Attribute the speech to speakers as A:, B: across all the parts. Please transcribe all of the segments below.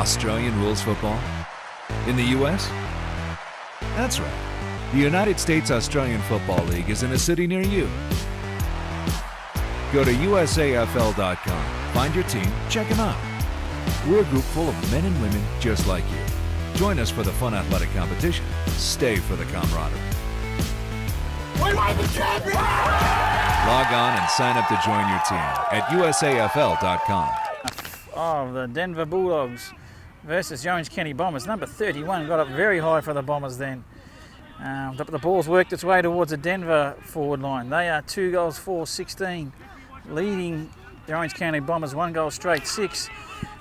A: Australian rules football? In the US? That's right. The United States Australian Football League is in a city near you. Go to USAFL.com, find your team, check them out. We're a group full of men and women just like you. Join us for the fun athletic competition. Stay for the camaraderie.
B: We are the champions!
A: Log on and sign up to join your team at USAFL.com.
C: Oh, the Denver Bulldogs versus the Orange County Bombers. Number 31 got up very high for the Bombers then. The ball's worked its way towards the Denver forward line. They are 2 goals for 16, leading the Orange County Bombers 1 goal straight 6.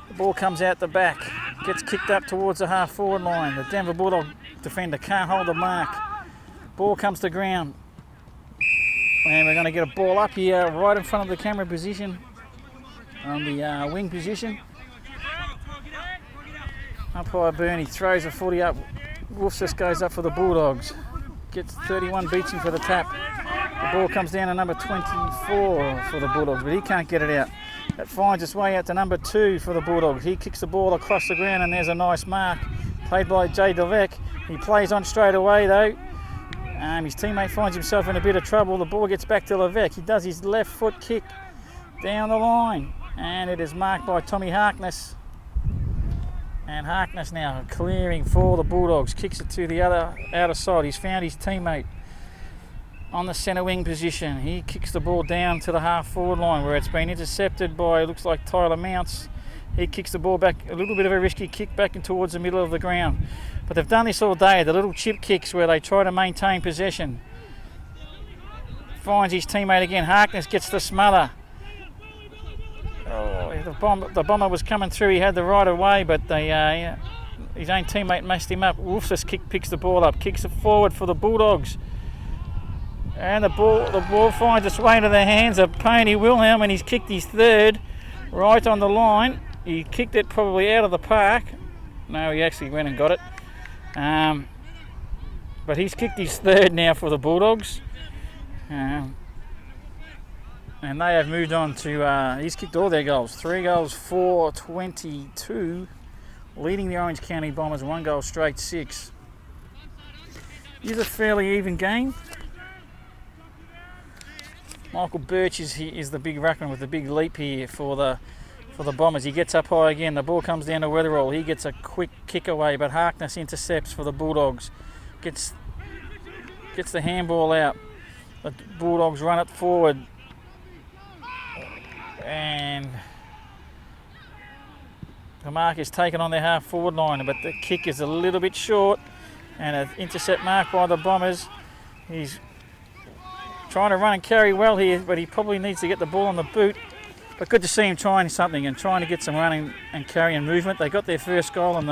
C: The ball comes out the back, gets kicked up towards the half forward line. The Denver Bulldog defender can't hold the mark. Ball comes to ground. And we're going to get a ball up here right in front of the camera position, on the wing position. Umpire Bernie throws a footy up. Wolf just goes up for the Bulldogs. Gets 31, beats him for the tap. The ball comes down to number 24 for the Bulldogs, but he can't get it out. It finds its way out to number 2 for the Bulldogs. He kicks the ball across the ground and there's a nice mark. Played by Jay Delvec. He plays on straight away though. His teammate finds himself in a bit of trouble. The ball gets back to Levesque. He does his left foot kick down the line. And it is marked by Tommy Harkness. And Harkness now clearing for the Bulldogs. Kicks it to the other outer side. He's found his teammate on the centre wing position. He kicks the ball down to the half forward line where it's been intercepted by, looks like Tyler Mounts. He kicks the ball back, a little bit of a risky kick back in towards the middle of the ground. But they've done this all day, the little chip kicks where they try to maintain possession. Finds his teammate again. Harkness gets the smother. The bomber was coming through. He had the right of way, but his own teammate messed him up. Wolf's picks the ball up, kicks it forward for the Bulldogs. And the ball finds its way into the hands of Pony Wilhelm, and he's kicked his third right on the line. He kicked it probably out of the park. No, he actually went and got it. But he's kicked his third now for the Bulldogs. And they have moved on to, he's kicked all their goals. 3 goals for 22, leading the Orange County Bombers 1 goal straight 6. It is a fairly even game. Michael Birch is the big ruckman with the big leap here for the Bombers. He gets up high again. The ball comes down to Weatherall. He gets a quick kick away, but Harkness intercepts for the Bulldogs. Gets the handball out. The Bulldogs run it forward. And the mark is taken on their half forward line, but the kick is a little bit short. And an intercept mark by the Bombers. He's trying to run and carry well here, but he probably needs to get the ball on the boot. But good to see him trying something and trying to get some running and carrying movement. They got their first goal in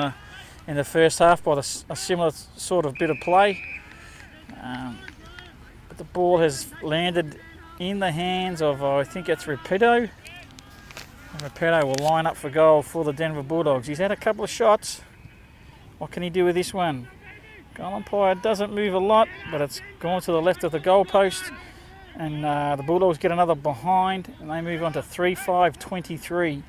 C: the first half by a similar sort of bit of play. But the ball has landed in the hands of, I think it's Rapido. And Rapido will line up for goal for the Denver Bulldogs. He's had a couple of shots. What can he do with this one? Goal umpire doesn't move a lot, but it's gone to the left of the goal post. And the Bulldogs get another behind, and they move on to 3-5-23.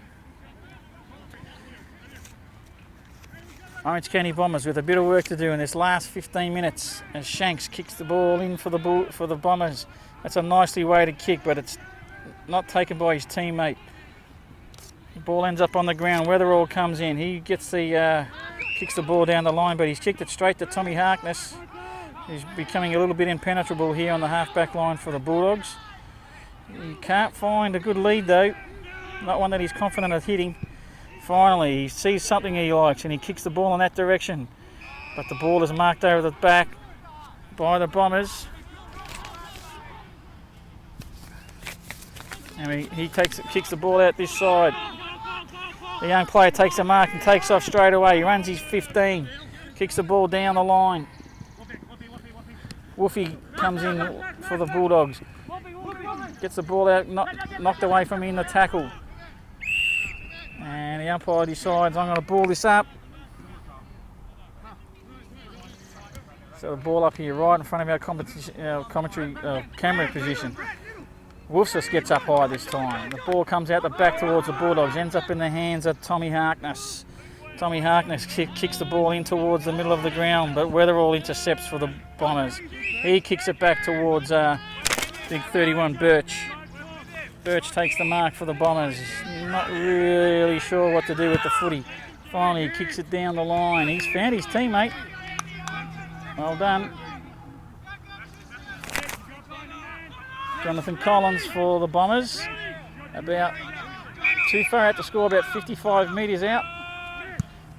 C: Orange County Bombers with a bit of work to do in this last 15 minutes as Shanks kicks the ball in for the Bombers. That's a nicely weighted kick, but it's not taken by his teammate. The ball ends up on the ground. Weatherall comes in. He gets kicks the ball down the line, but he's kicked it straight to Tommy Harkness. He's becoming a little bit impenetrable here on the half-back line for the Bulldogs. He can't find a good lead though, not one that he's confident of hitting. Finally, he sees something he likes and he kicks the ball in that direction. But the ball is marked over the back by the Bombers. And he kicks the ball out this side. The young player takes a mark and takes off straight away. He runs his 15, kicks the ball down the line. Wolfie comes in for the Bulldogs. Gets the ball out, knocked away from him in the tackle. And the umpire decides, I'm going to ball this up. So the ball up here right in front of our camera position. Wolfsus gets up high this time. The ball comes out the back towards the Bulldogs, ends up in the hands of Tommy Harkness. Tommy Harkness kicks the ball in towards the middle of the ground, but Weatherall intercepts for the Bombers. He kicks it back towards big 31 Birch. Birch takes the mark for the Bombers. Not really sure what to do with the footy. Finally, he kicks it down the line. He's found his teammate. Well done. Jonathan Collins for the Bombers. About too far out to score, about 55 metres out.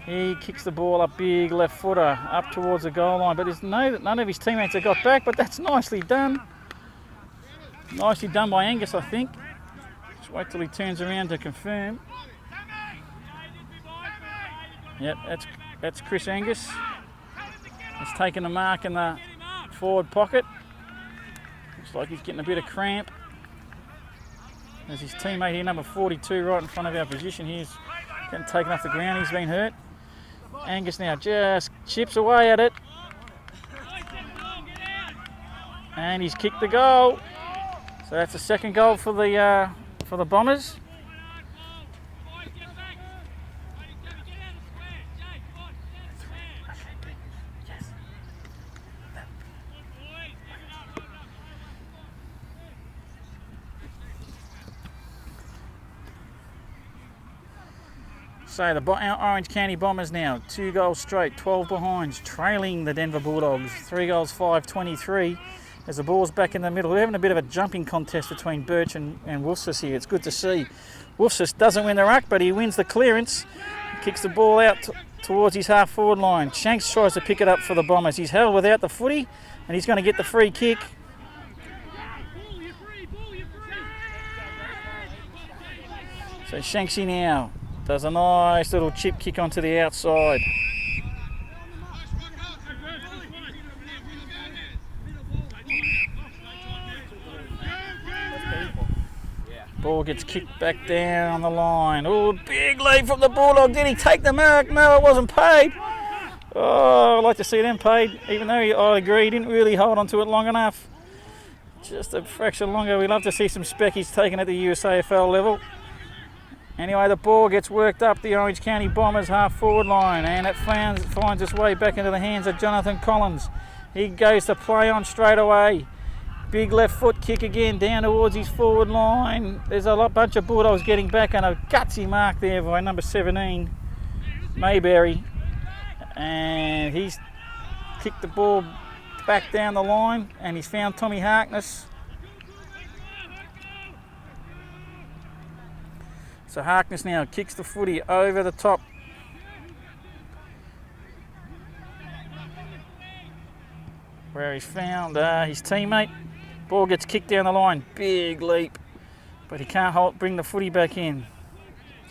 C: He kicks the ball up, big left footer, up towards the goal line. But there's none of his teammates have got back, but that's nicely done. Nicely done by Angus, I think. Just wait till he turns around to confirm. Yep, that's Chris Angus. He's taking the mark in the forward pocket. Looks like he's getting a bit of cramp. There's his teammate here, number 42, right in front of our position. He's getting taken off the ground. He's been hurt. Angus now just chips away at it. And he's kicked the goal. So that's the second goal for the Bombers. So the Orange County Bombers now, 2 goals straight, 12 behinds, trailing the Denver Bulldogs, 3 goals, 5-23. As the ball's back in the middle, we're having a bit of a jumping contest between Birch and Wolfsus here. It's good to see. Wolfsus doesn't win the ruck, but he wins the clearance. He kicks the ball out towards his half-forward line. Shanks tries to pick it up for the Bombers. He's held without the footy, and he's going to get the free kick. So Shanksy now does a nice little chip kick onto the outside. Ball gets kicked back down the line. Oh, big lead from the Bulldog. Did he take the mark? No, it wasn't paid. Oh, I'd like to see them paid, even though I agree he didn't really hold on to it long enough. Just a fraction longer. We'd love to see some speckies taken at the USAFL level. Anyway, the ball gets worked up the Orange County Bombers half-forward line, and it finds its way back into the hands of Jonathan Collins. He goes to play on straight away. Big left foot kick again down towards his forward line. There's a bunch of Bulldogs getting back, and a gutsy mark there by number 17, Mayberry. And he's kicked the ball back down the line, and he's found Tommy Harkness. So Harkness now kicks the footy over the top. Where he's found his teammate. Ball gets kicked down the line. Big leap. But he can't bring the footy back in.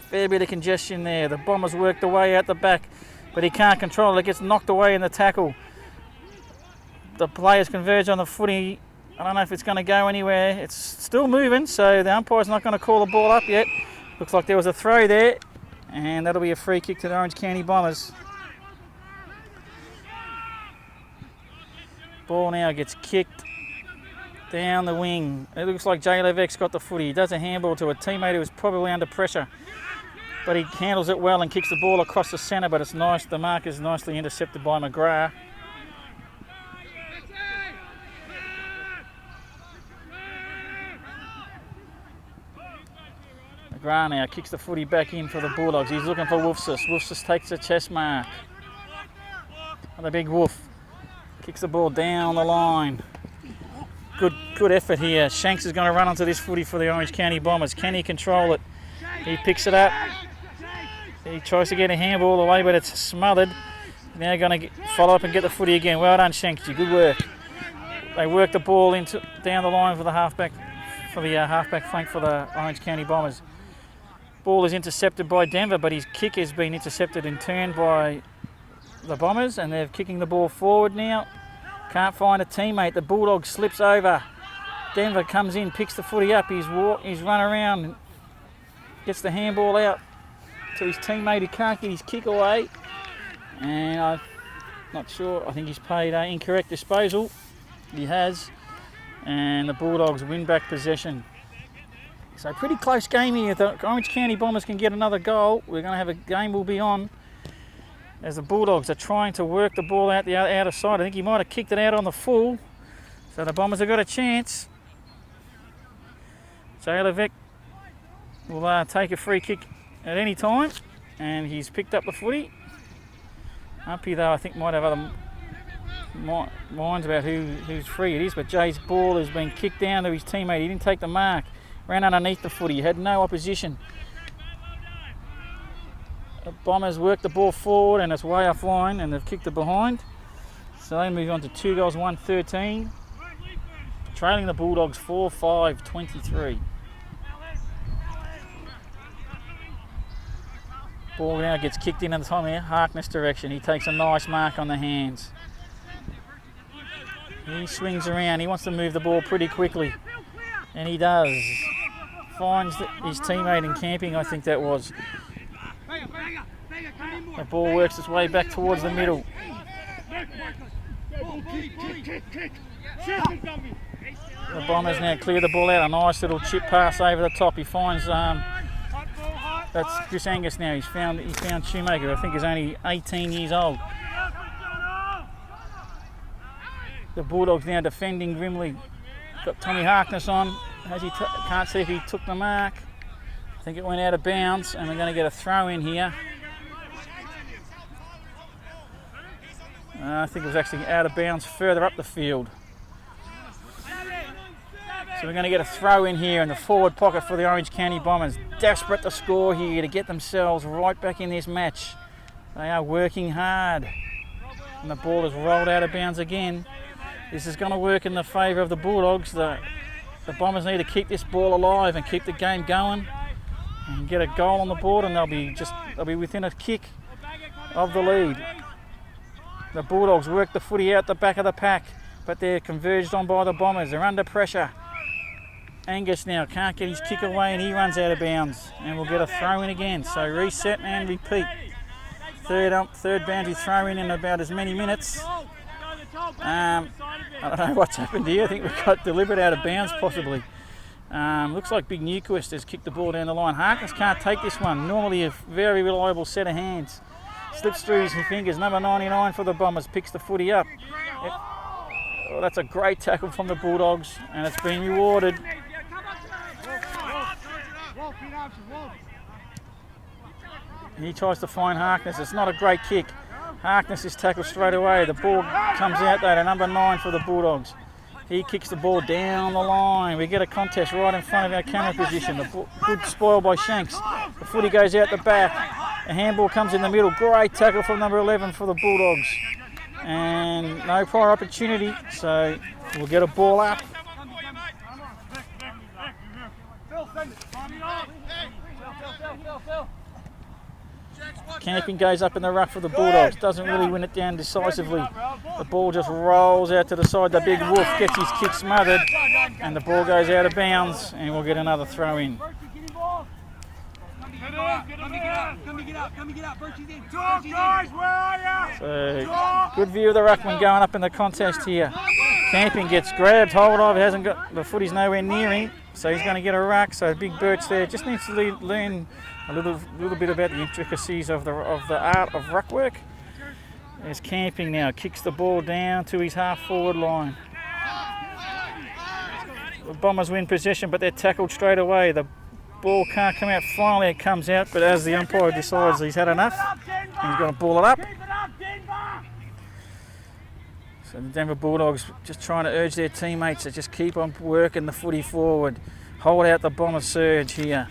C: Fair bit of congestion there. The Bombers work the way out the back, but he can't control it. It gets knocked away in the tackle. The players converge on the footy. I don't know if it's going to go anywhere. It's still moving, so the umpire's not going to call the ball up yet. Looks like there was a throw there, and that'll be a free kick to the Orange County Bombers. Ball now gets kicked down the wing. It looks like Jay Levesque got the footy. He does a handball to a teammate who was probably under pressure, but he handles it well and kicks the ball across the centre, but it's nice. The mark is nicely intercepted by McGrath. McGrath now kicks the footy back in for the Bulldogs. He's looking for Wolfsus. Wolfsus takes a chest mark. And the big Wolf kicks the ball down the line. Good effort here. Shanks is going to run onto this footy for the Orange County Bombers. Can he control it? He picks it up. He tries to get a handball away, but it's smothered. Now going to follow up and get the footy again. Well done, Shanksy. Good work. They work the ball down the line for the halfback flank for the Orange County Bombers. Ball is intercepted by Denver, but his kick has been intercepted and turned by the Bombers, and they're kicking the ball forward now. Can't find a teammate. The Bulldog slips over. Denver comes in, picks the footy up. He's run around, gets the handball out to his teammate who can't get his kick away. And I'm not sure. I think he's paid incorrect disposal. He has. And the Bulldogs win back possession. So pretty close game here. If the Orange County Bombers can get another goal, we're going to have a game will be on. as the Bulldogs are trying to work the ball out the outer side. I think he might have kicked it out on the full, so the Bombers have got a chance. Jalovic will take a free kick at any time, and he's picked up the footy. Uppy, though, I think might have other minds about whose free it is, but Jay's ball has been kicked down to his teammate. He didn't take the mark, ran underneath the footy, had no opposition. The Bombers worked the ball forward and it's way offline, and they've kicked it behind. So they move on to 2 goals, 1-13. Trailing the Bulldogs 4-5-23. Ball now gets kicked in at the time here, Harkness direction. He takes a nice mark on the hands. He swings around, he wants to move the ball pretty quickly. And he does. Finds his teammate in Camping, I think that was. The ball works its way back towards the middle. The Bombers now clear the ball out, a nice little chip pass over the top. He finds that's Chris Angus now. He found Shoemaker. I think he's only 18 years old. The Bulldogs now defending grimly. Got Tommy Harkness on. Can't see if he took the mark. I think it went out of bounds, and we're going to get a throw in here. I think it was actually out of bounds further up the field. So we're going to get a throw in here in the forward pocket for the Orange County Bombers. Desperate to score here to get themselves right back in this match. They are working hard. And the ball is rolled out of bounds again. This is going to work in the favour of the Bulldogs. The Bombers need to keep this ball alive and keep the game going and get a goal on the board, and they'll be within a kick of the lead. The Bulldogs work the footy out the back of the pack, but they're converged on by the Bombers. They're under pressure. Angus now can't get his kick away, and he runs out of bounds, and we'll get a throw in again. So reset and repeat. Third boundary throw in about as many minutes. I don't know what's happened here. I think we've got delivered out of bounds possibly. Looks like Big Newquist has kicked the ball down the line. Harkness can't take this one. Normally a very reliable set of hands. Slips through his fingers. Number 99 for the Bombers picks the footy up. That's a great tackle from the Bulldogs, and it's been rewarded. He tries to find Harkness. It's not a great kick. Harkness is tackled straight away. The ball comes out there to number 9 for the Bulldogs. He kicks the ball down the line. We get a contest right in front of our camera position. Good spoil by Shanks. The footy goes out the back. A handball comes in the middle. Great tackle from number 11 for the Bulldogs. And no prior opportunity, so we'll get a ball up. Camping goes up in the ruck for the Bulldogs, doesn't really win it down decisively. The ball just rolls out to the side. The big Wolf gets his kick smothered, and the ball goes out of bounds, and we'll get another throw in. So, good view of the ruckman going up in the contest here. Camping gets grabbed hold of, hasn't got the footy's nowhere near him, so he's going to get a ruck. So Big Birch there just needs to learn a little bit about the intricacies of the art of ruck work. There's Camping now, kicks the ball down to his half forward line. The Bombers win possession, but they're tackled straight away. The ball can't come out. Finally it comes out, but as the umpire decides he's had enough, he's going to ball it up. So the Denver Bulldogs just trying to urge their teammates to just keep on working the footy forward. Hold out the Bomber surge here.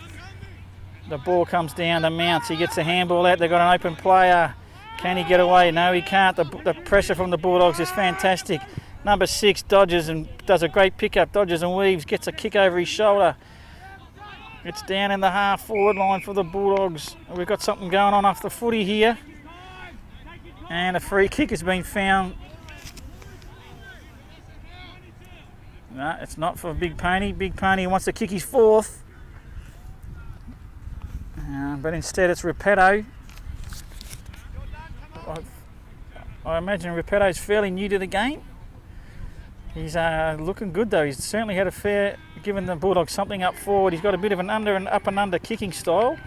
C: The ball comes down to Mounts. He gets the handball out. They've got an open player. Can he get away? No, he can't. The pressure from the Bulldogs is fantastic. Number 6 dodges and does a great pickup. Dodges and weaves. Gets a kick over his shoulder. It's down in the half forward line for the Bulldogs. We've got something going on off the footy here. And a free kick has been found. No, it's not for Big Pony. Big Pony wants to kick his 4th. But instead it's Repetto. I imagine Repetto's fairly new to the game. He's looking good though. He's certainly had given the Bulldogs something up forward. He's got a bit of an under and up and under kicking style.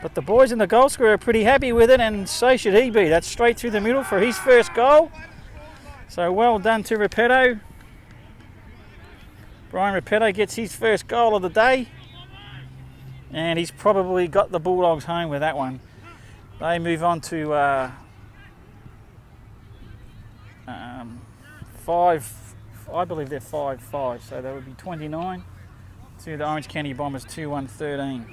C: But the boys in the goal square are pretty happy with it, and so should he be. That's straight through the middle for his first goal. So well done to Repetto. Brian Repetto gets his first goal of the day. And he's probably got the Bulldogs home with that one. They move on to 5, I believe they're 5-5, so that would be 29 to the Orange County Bombers 2-1-13.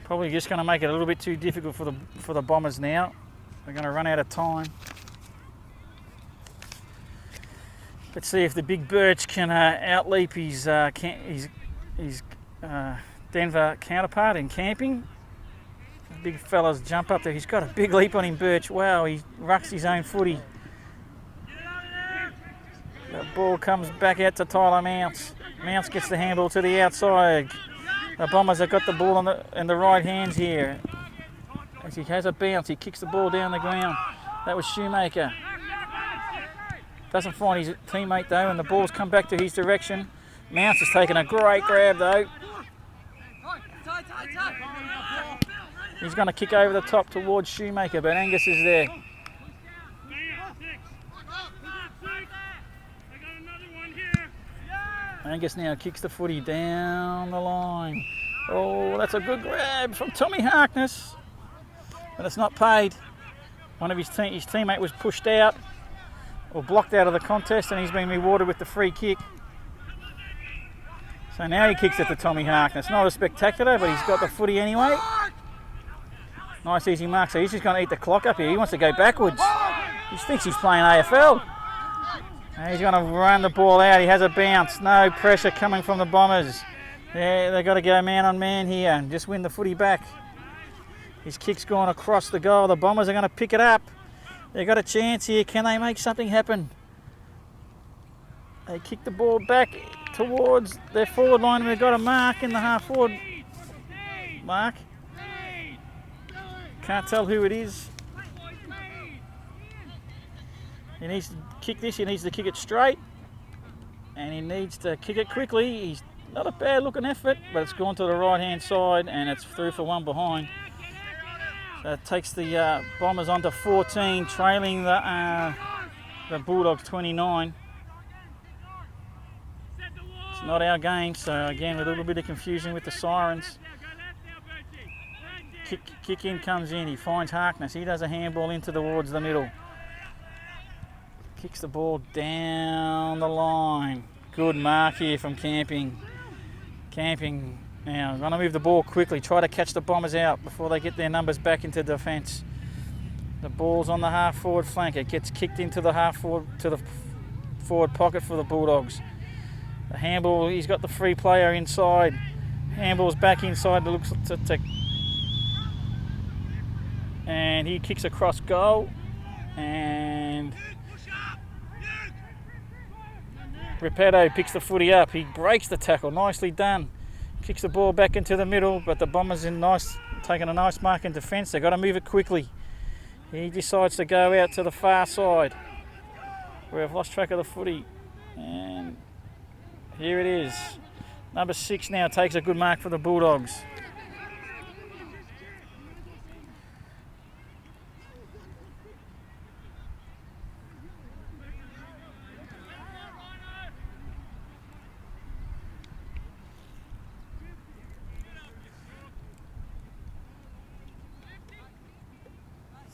C: Probably just going to make it a little bit too difficult for the Bombers now. They're going to run out of time. Let's see if the big Birch can outleap his Denver counterpart in camping. The big fellas jump up there. He's got a big leap on him, Birch. Wow, he rucks his own footy. The ball comes back out to Tyler Mounts. Mounts gets the handball to the outside. The Bombers have got the ball in the right hands here. As he has a bounce, he kicks the ball down the ground. That was Shoemaker. Doesn't find his teammate though, and the ball's come back to his direction. Mounts has taken a great grab though. He's going to kick over the top towards Shoemaker, but Angus is there. Angus now kicks the footy down the line. Oh, that's a good grab from Tommy Harkness. But it's not paid. One of his teammate was pushed out or blocked out of the contest, and he's been rewarded with the free kick. So now he kicks it to Tommy Harkness. Not as spectacular, but he's got the footy anyway. Nice easy mark. So he's just going to eat the clock up here. He wants to go backwards. He thinks he's playing AFL. And he's going to run the ball out. He has a bounce. No pressure coming from the Bombers. Yeah, they've got to go man on man here and just win the footy back. His kick's gone across the goal. The Bombers are going to pick it up. They've got a chance here. Can they make something happen? They kick the ball back towards their forward line. They've got a mark in the half forward. Mark. Can't tell who it is. He needs to kick this. He needs to kick it straight. And he needs to kick it quickly. He's not a bad looking effort, but it's gone to the right hand side and it's through for one behind. So it takes the Bombers on to 14, trailing the Bulldogs 29. It's not our game, so again a little bit of confusion with the sirens. Kick in comes in, he finds Harkness, he does a handball into towards the middle. Kicks the ball down the line. Good mark here from Camping. Camping now going to move the ball quickly, try to catch the Bombers out before they get their numbers back into defence. The ball's on the half forward flank, it gets kicked into the half forward to the forward pocket for the Bulldogs. The handball, he's got the free player inside. Handball's back inside, looks to and he kicks across goal, and Repetto picks the footy up. He breaks the tackle, nicely done. Kicks the ball back into the middle, but the Bombers taking a nice mark in defence. They've got to move it quickly. He decides to go out to the far side. We've lost track of the footy, and here it is. Number 6 now takes a good mark for the Bulldogs.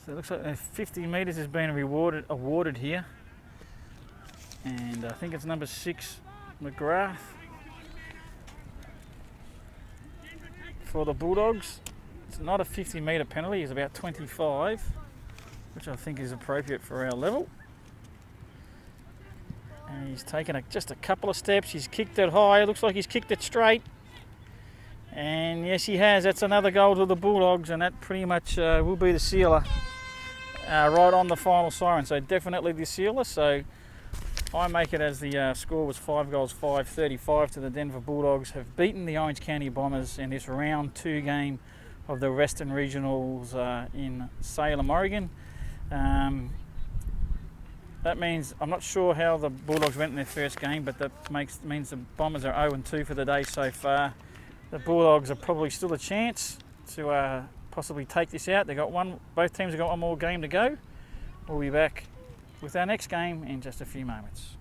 C: So it looks like 50 metres has been awarded here, and I think it's number 6, McGrath, for the Bulldogs. It's not a 50 metre penalty, it's about 25, which I think is appropriate for our level. And he's taken just a couple of steps, he's kicked it high, it looks like he's kicked it straight. And yes, he has. That's another goal to the Bulldogs, and that pretty much will be the sealer. Right on the final siren, so definitely the sealer. So I make it as the score was 5-5, 35 to the Denver Bulldogs have beaten the Orange County Bombers in this round 2 game of the Western Regionals in Salem, Oregon. That means, I'm not sure how the Bulldogs went in their first game, but that means the Bombers are 0-2 for the day so far. the Bulldogs are probably still a chance to possibly take this out. Both teams have got one more game to go. We'll be back with our next game in just a few moments.